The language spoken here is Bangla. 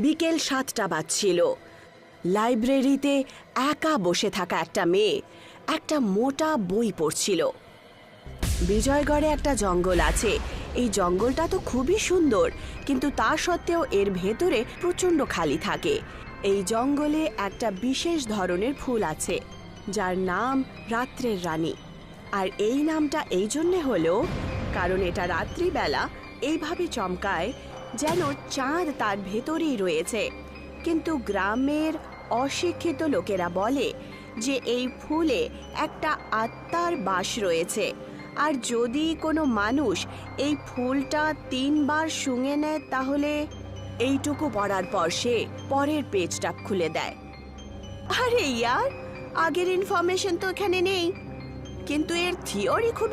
বিকেল 7টা বাজছিল। লাইব্রেরিতে একা বসে থাকা একটা মেয়ে একটা মোটা বই পড়ছিল। বিজয়গড়ে একটা জঙ্গল আছে। এই জঙ্গলটা তো খুবই সুন্দর, কিন্তু তা সত্ত্বেও এর ভেতরে প্রচণ্ড খালি থাকে। এই জঙ্গলে একটা বিশেষ ধরনের ফুল আছে যার নাম রাত্রের রানী। আর এই নামটা এই জন্যে হলো কারণ এটা রাত্রিবেলা এইভাবে চমকায় যেন চাঁদ তার ভেতরেই রয়েছে। কিন্তু গ্রামের অশিক্ষিত লোকেরা বলে যে এই ফুলে একটা আত্মার বাস রয়েছে, আর যদি কোনো মানুষ এই ফুলটা 3 বার শুঁঙে নেয় তাহলে এইটুকু পড়ার পর সে পরের পেজটা খুলে দেয়। আরে ইয়ার, আগের ইনফরমেশন তো এখানে নেই, কিন্তু এর থিওরি খুব